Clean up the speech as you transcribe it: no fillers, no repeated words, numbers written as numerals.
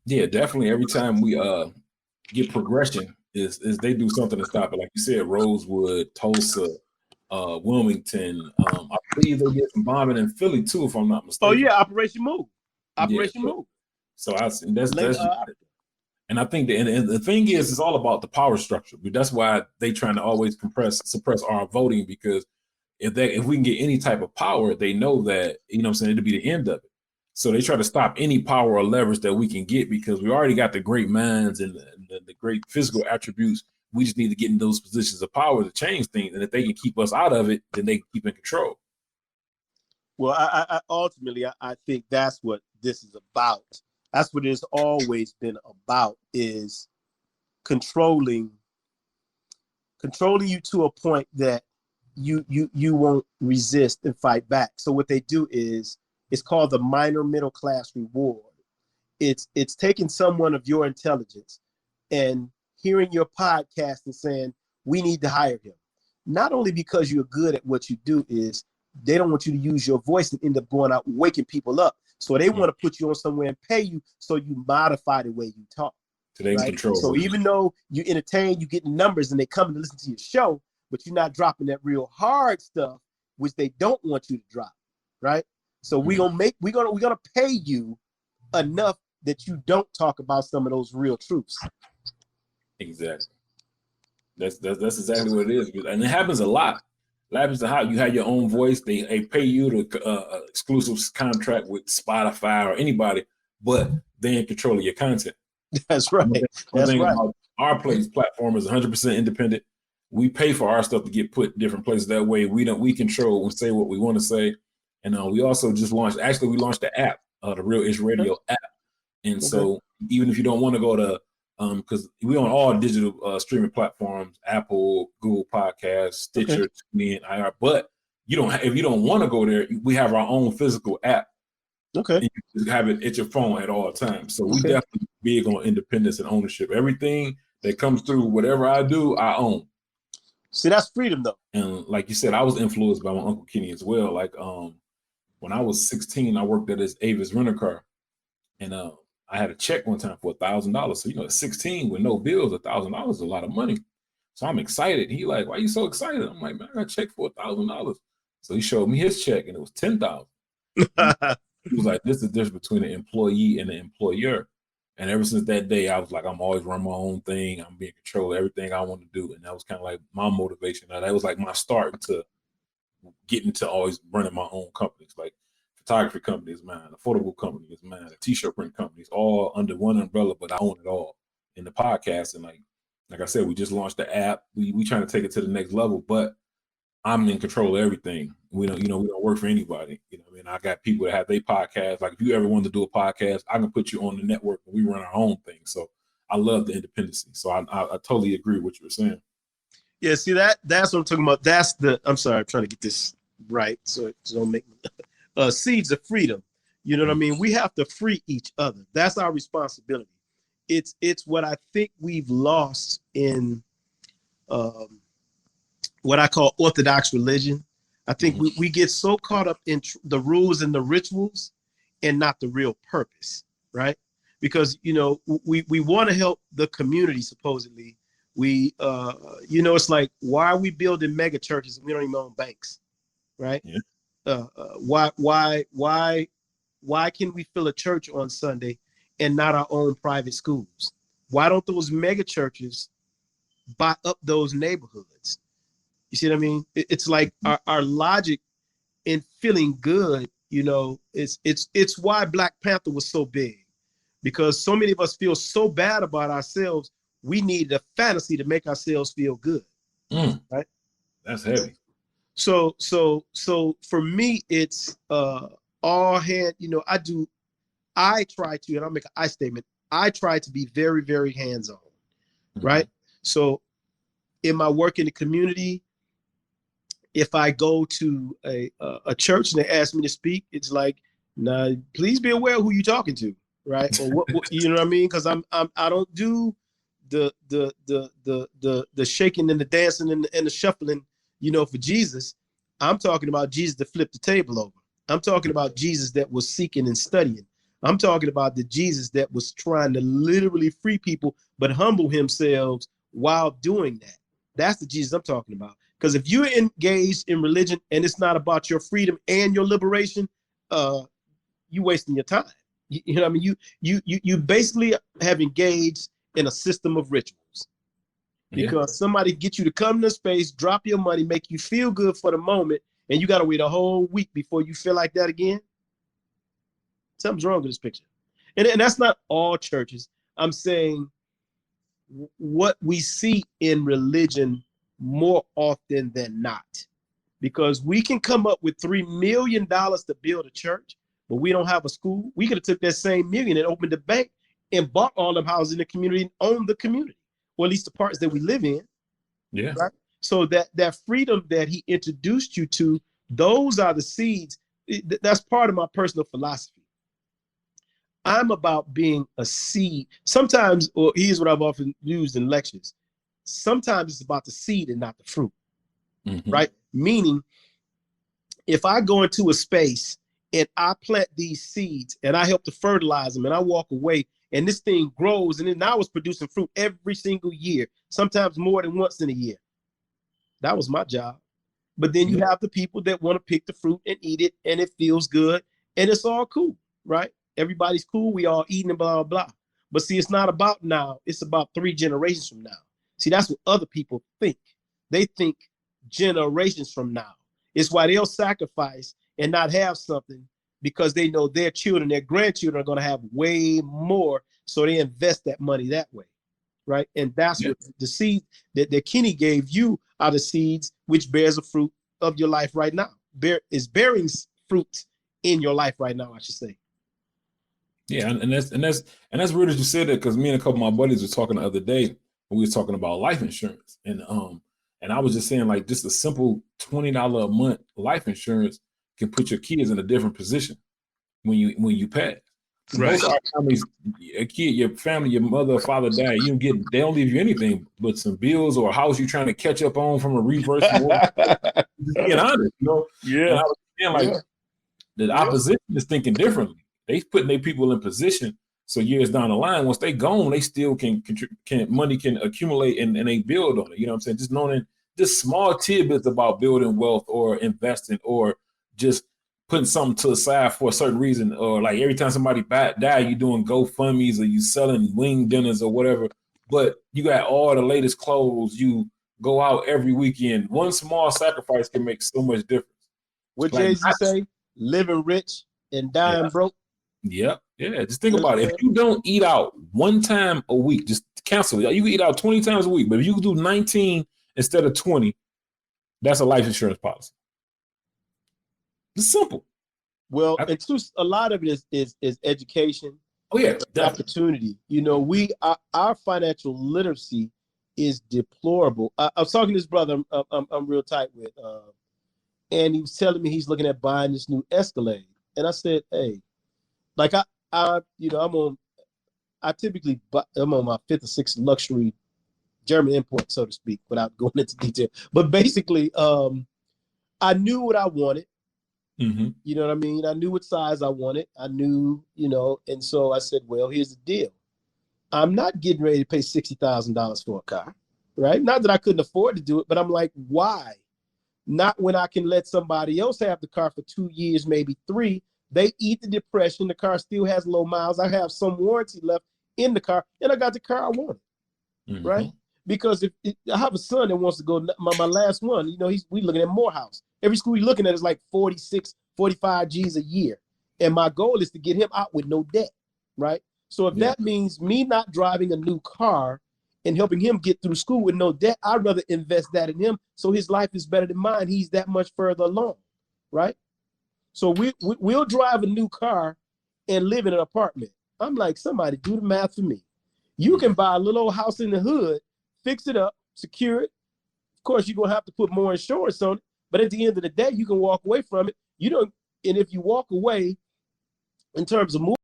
Yeah, definitely. Every time we get progression, is they do something to stop it. Like you said, Rosewood, Tulsa, Wilmington. I believe they did some bombing in Philly too, if I'm not Oh mistaken. yeah, Operation Move. Yeah. Operation Move. So that's Late, and I think and the thing is, it's all about the power structure. That's why they trying to always suppress our voting, because if we can get any type of power, they know that, what I'm saying, it'll be the end of it. So they try to stop any power or leverage that we can get, because we already got the great minds and the great physical attributes. We just need to get in those positions of power to change things. And if they can keep us out of it, then they can keep in control. well, I ultimately, I think that's what this is about. That's what it's always been about, is controlling you to a point that you won't resist and fight back. So what they do is, it's called the minor middle class reward. It's taking someone of your intelligence and hearing your podcast and saying, we need to hire him. Not only because you're good at what you do, is they don't want you to use your voice and end up going out waking people up. So they want to put you on somewhere and pay you so you modify the way you talk. So they can control. So even though you entertain, you get numbers and they come to listen to your show, but you're not dropping that real hard stuff, which they don't want you to drop, right? So we're gonna pay you enough that you don't talk about some of those real truths. Exactly. That's exactly what it is, and it happens a lot. It happens to how you have your own voice. They pay you to exclusive contract with Spotify or anybody, but they in control of your content. That's right. That's right. Our platform is 100% independent. We pay for our stuff to get put in different places. That way, we control and say what we want to say. And we also just launched. Actually, we launched the app, the Real Ish Radio app. And so, even if you don't want to go to, because we on all digital streaming platforms, Apple, Google Podcasts, Stitcher, TuneIn, IR. But if you don't want to go there, we have our own physical app. Okay. And you just have it at your phone at all times. So we definitely big on independence and ownership. Everything that comes through, whatever I do, I own. See, that's freedom, though. And like you said, I was influenced by my Uncle Kenny as well. Like when I was 16, I worked at his Avis rental car, and I had a check one time for $1,000. So at 16 with no bills, $1,000 is a lot of money. So I'm excited. He like, why are you so excited? I'm like, man, I got a check for $1,000. So he showed me his check, and it was $10,000. He was like, this is the difference between an employee and an employer. And ever since that day, I was like, I'm always running my own thing. I'm being in control of everything I want to do. And that was kind of like my motivation. That was like my start to getting to always running my own companies. Like photography company is mine, a affordable company is mine, a t-shirt print company is all under one umbrella, but I own it all. In the podcast, and like I said, we just launched the app. We trying to take it to the next level, but I'm in control of everything. We don't work for anybody. I got people that have their podcasts. Like if you ever wanted to do a podcast, I can put you on the network and we run our own thing. So I love the independency. So I totally agree with what you were saying. Yeah, see that's what I'm talking about. I'm sorry, I'm trying to get this right so it don't make seeds of freedom. You know what I mean? We have to free each other. That's our responsibility. It's what I think we've lost in what I call Orthodox religion. I think we get so caught up in the rules and the rituals and not the real purpose, right? Because, we want to help the community, supposedly. We, it's like, why are we building mega churches and we don't even own banks, right? Yeah. Why can we fill a church on Sunday and not our own private schools? Why don't those mega churches buy up those neighborhoods? You see what I mean? It's like our logic in feeling good, it's why Black Panther was so big, because so many of us feel so bad about ourselves. We need a fantasy to make ourselves feel good. Right? That's heavy. So for me, it's all hand, I try to, and I'll make an I statement. I try to be very, very hands-on, right? So in my work in the community, if I go to a church and they ask me to speak, it's like, nah, please be aware of who you're talking to, right? Or what you know what I mean? Because I don't do the shaking and the dancing and the shuffling, for Jesus. I'm talking about Jesus that flipped the table over. I'm talking about Jesus that was seeking and studying. I'm talking about the Jesus that was trying to literally free people, but humble himself while doing that. That's the Jesus I'm talking about. Because if you're engaged in religion and it's not about your freedom and your liberation, you wasting your time. You know what I mean? You basically have engaged in a system of rituals. Because somebody get you to come to space, drop your money, make you feel good for the moment, and you got to wait a whole week before you feel like that again. Something's wrong with this picture. And that's not all churches. I'm saying what we see in religion more often than not. Because we can come up with $3 million to build a church, but we don't have a school. We could have took that same million and opened a bank and bought all them houses in the community and owned the community, or at least the parts that we live in. Yeah. Right? So that freedom that he introduced you to, those are the seeds. That's part of my personal philosophy. I'm about being a seed. Sometimes, or here's what I've often used in lectures. Sometimes it's about the seed and not the fruit, right? Meaning, if I go into a space and I plant these seeds and I help to fertilize them and I walk away and this thing grows and then now it's producing fruit every single year, sometimes more than once in a year. That was my job. But then you have the people that want to pick the fruit and eat it and it feels good and it's all cool, right? Everybody's cool. We all eating and blah, blah, blah. But see, it's not about now. It's about 3 generations from now. See, that's what other people think. They think generations from now. It's why they'll sacrifice and not have something because they know their children, their grandchildren are going to have way more. So they invest that money that way, right? And that's what the seed that Kenny gave you are the seeds which bears the fruit of your life right now. Is bearing fruit in your life right now, I should say. Yeah, and that's weird that you said that, because me and a couple of my buddies were talking the other day. We were talking about life insurance, and I was just saying, like, just a simple $20 a month life insurance can put your kids in a different position when you pass. Right. Most of our families, a kid, your family, your mother or father died, they don't leave you anything but some bills or a house you're trying to catch up on from a reverse mortgage. Just being honest, you know. Yeah. And I was saying, like, the opposition is thinking differently. They putting their people in position so years down the line, once they gone, they still can money can accumulate and they build on it. You know what I'm saying? Just knowing just small tidbits about building wealth or investing or just putting something to the side for a certain reason, or like every time somebody die, you doing GoFundMe's or you selling wing dinners or whatever. But you got all the latest clothes. You go out every weekend. One small sacrifice can make so much difference. What Jay-Z say? Living rich and dying broke. Yep. Yeah. Just think about it. If you don't eat out one time a week, just cancel it. You can eat out 20 times a week, but if you do 19 instead of 20, that's a life insurance policy. It's simple. Well, and too, a lot of it is education. Oh yeah, opportunity. You know, our financial literacy is deplorable. I was talking to this brother I'm real tight with, and he was telling me he's looking at buying this new Escalade, and I said, hey, like I'm on my 5th or 6th luxury German import, so to speak, without going into detail. But basically, I knew what I wanted. Mm-hmm. You know what I mean? I knew what size I wanted. I knew, and so I said, well, here's the deal. I'm not getting ready to pay $60,000 for a car, right? Not that I couldn't afford to do it, but I'm like, why? Not when I can let somebody else have the car for 2 years, maybe 3. They eat the depression. The car still has low miles. I have some warranty left in the car, and I got the car I wanted, right? Because if I have a son that wants to go, my last one, we looking at Morehouse. Every school he's looking at is like 46, 45 G's a year. And my goal is to get him out with no debt, right? So if that means me not driving a new car and helping him get through school with no debt, I'd rather invest that in him so his life is better than mine. He's that much further along, right? So we'll drive a new car and live in an apartment. I'm like, somebody do the math for me. You can buy a little old house in the hood, fix it up, secure it. Of course, you're going to have to put more insurance on it. But at the end of the day, you can walk away from it. And if you walk away in terms of moving,